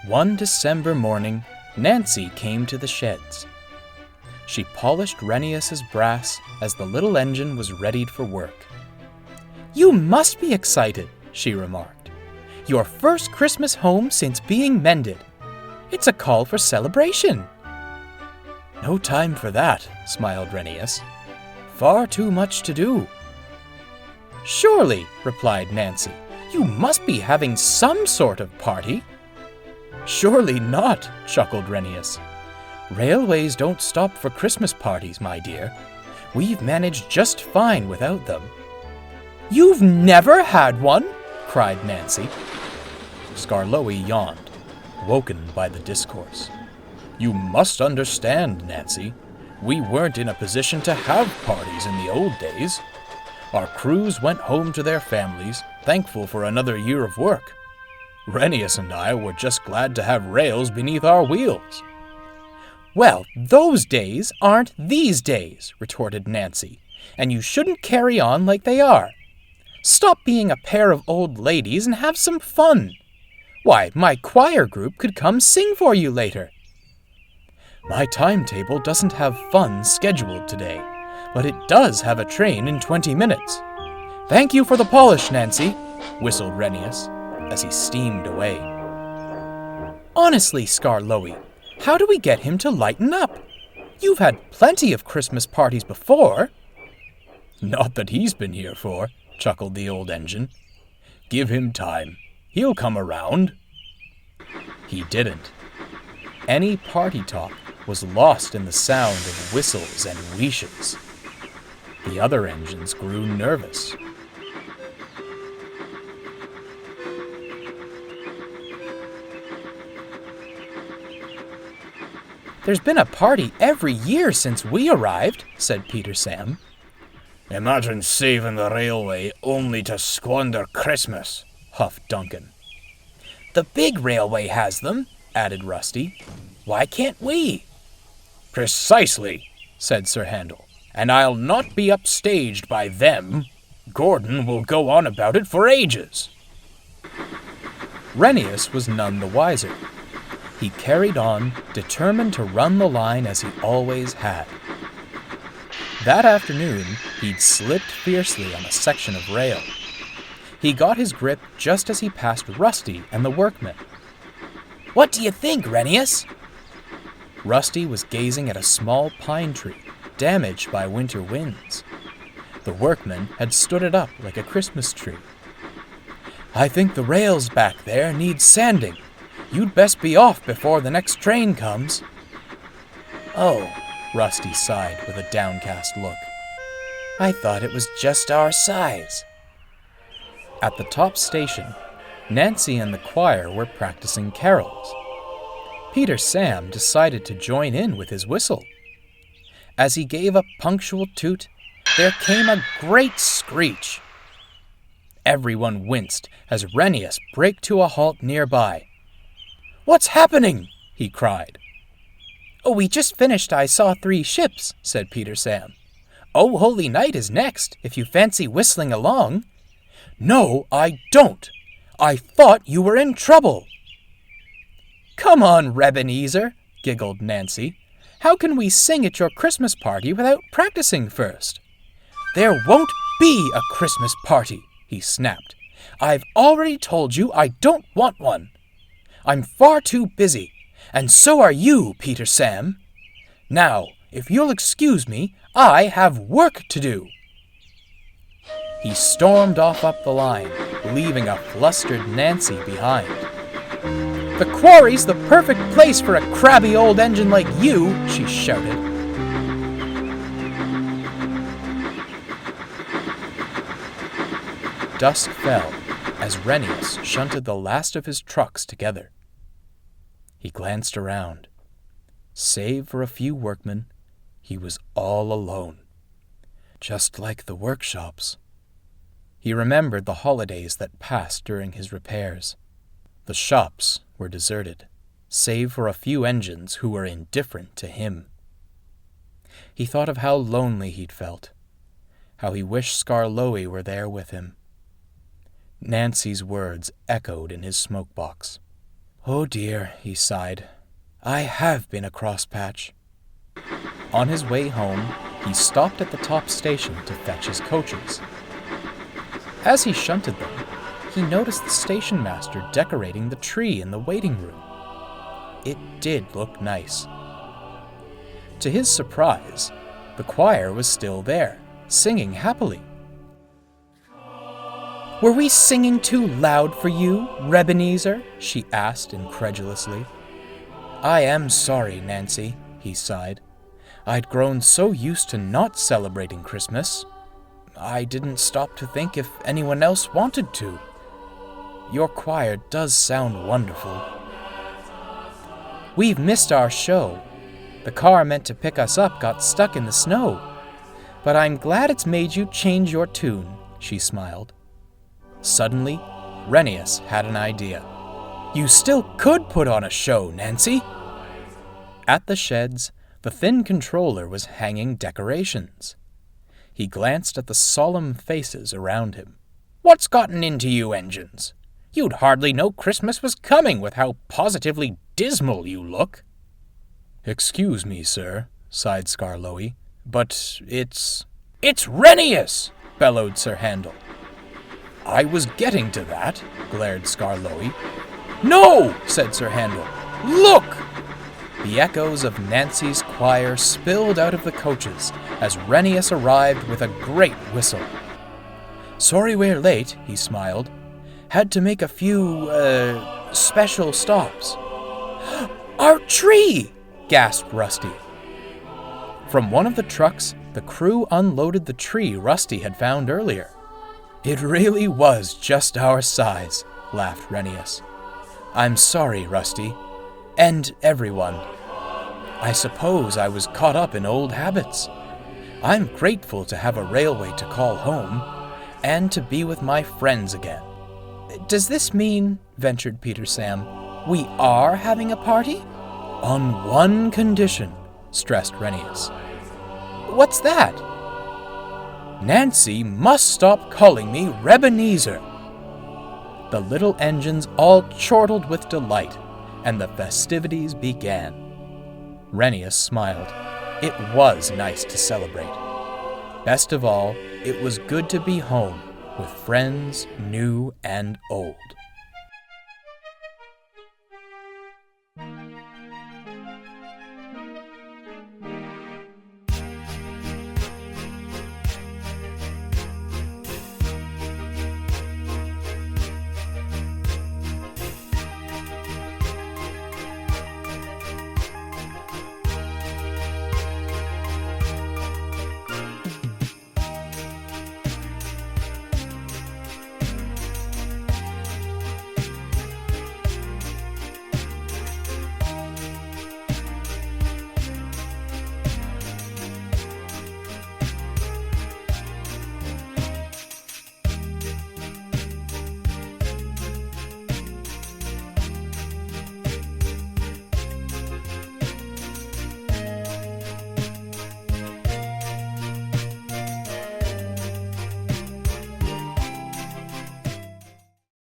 One December morning, Nancy came to the sheds. She polished Renius's brass as the little engine was readied for work. "You must be excited," she remarked. "Your first Christmas home since being mended. It's a call for celebration." "No time for that," smiled Renius. "Far too much to do." "Surely," replied Nancy, "you must be having some sort of party." "Surely not," chuckled Renius. "Railways don't stop for Christmas parties, my dear. We've managed just fine without them." "You've never had one?" cried Nancy. Skarloey yawned, woken by the discourse. "You must understand, Nancy, we weren't in a position to have parties in the old days. Our crews went home to their families, thankful for another year of work. Renius and I were just glad to have rails beneath our wheels." "Well, those days aren't these days," retorted Nancy, "and you shouldn't carry on like they are. Stop being a pair of old ladies and have some fun. Why, my choir group could come sing for you later." "My timetable doesn't have fun scheduled today, but it does have a train in 20 minutes. Thank you for the polish, Nancy," whistled Renius as he steamed away. "Honestly, Skarloey, how do we get him to lighten up? You've had plenty of Christmas parties before." "Not that he's been here for," chuckled the old engine. "Give him time. He'll come around." He didn't. Any party talk was lost in the sound of whistles and wheeshes. The other engines grew nervous. "There's been a party every year since we arrived," said Peter Sam. "Imagine saving the railway only to squander Christmas," huffed Duncan. "The big railway has them," added Rusty. "Why can't we?" "Precisely," said Sir Handel. "And I'll not be upstaged by them. Gordon will go on about it for ages." Renius was none the wiser. He carried on, determined to run the line as he always had. That afternoon, he'd slipped fiercely on a section of rail. He got his grip just as he passed Rusty and the workmen. "What do you think, Renius?" Rusty was gazing at a small pine tree, damaged by winter winds. The workman had stood it up like a Christmas tree. "I think the rails back there need sanding. You'd best be off before the next train comes." "Oh," Rusty sighed with a downcast look. "I thought it was just our size." At the top station, Nancy and the choir were practicing carols. Peter Sam decided to join in with his whistle. As he gave a punctual toot, there came a great screech. Everyone winced as Renius braked to a halt nearby. "What's happening?" he cried. "Oh, we just finished I Saw Three Ships," said Peter Sam. "Oh, Holy Night is next, if you fancy whistling along." "No, I don't. I thought you were in trouble." "Come on, Rhebenezer," giggled Nancy. "How can we sing at your Christmas party without practicing first?" "There won't be a Christmas party," he snapped. "I've already told you I don't want one. I'm far too busy, and so are you, Peter Sam. Now, if you'll excuse me, I have work to do." He stormed off up the line, leaving a flustered Nancy behind. "The quarry's the perfect place for a crabby old engine like you," she shouted. Dusk fell as Renius shunted the last of his trucks together. He glanced around. Save for a few workmen, he was all alone. Just like the workshops. He remembered the holidays that passed during his repairs. The shops were deserted, save for a few engines who were indifferent to him. He thought of how lonely he'd felt, how he wished Skarloey were there with him. Nancy's words echoed in his smokebox. "Oh dear," he sighed. "I have been a crosspatch." On his way home, he stopped at the top station to fetch his coaches. As he shunted them, he noticed the station master decorating the tree in the waiting room. It did look nice. To his surprise, the choir was still there, singing happily. "Were we singing too loud for you, Rhebenezer?" she asked incredulously. "I am sorry, Nancy," he sighed. "I'd grown so used to not celebrating Christmas. I didn't stop to think if anyone else wanted to. Your choir does sound wonderful." "We've missed our show. The car meant to pick us up got stuck in the snow. But I'm glad it's made you change your tune," she smiled. Suddenly, Renius had an idea. "You still could put on a show, Nancy." At the sheds, the thin controller was hanging decorations. He glanced at the solemn faces around him. "What's gotten into you engines? You'd hardly know Christmas was coming with how positively dismal you look." "Excuse me, sir," sighed Skarloey, "but it's Renius!" bellowed Sir Handel. "I was getting to that," glared Skarloey. "No!" said Sir Handel. "Look!" The echoes of Nancy's choir spilled out of the coaches as Renius arrived with a great whistle. "Sorry we're late," he smiled. "Had to make a few, special stops." "Our tree!" gasped Rusty. From one of the trucks, the crew unloaded the tree Rusty had found earlier. "It really was just our size," laughed Renius. "I'm sorry, Rusty. And everyone. I suppose I was caught up in old habits. I'm grateful to have a railway to call home, and to be with my friends again." "Does this mean," ventured Peter Sam, "we are having a party?" "On one condition," stressed Renius. "What's that?" "Nancy must stop calling me Rhebenezer." The little engines all chortled with delight, and the festivities began. Renius smiled. It was nice to celebrate. Best of all, it was good to be home with friends new and old.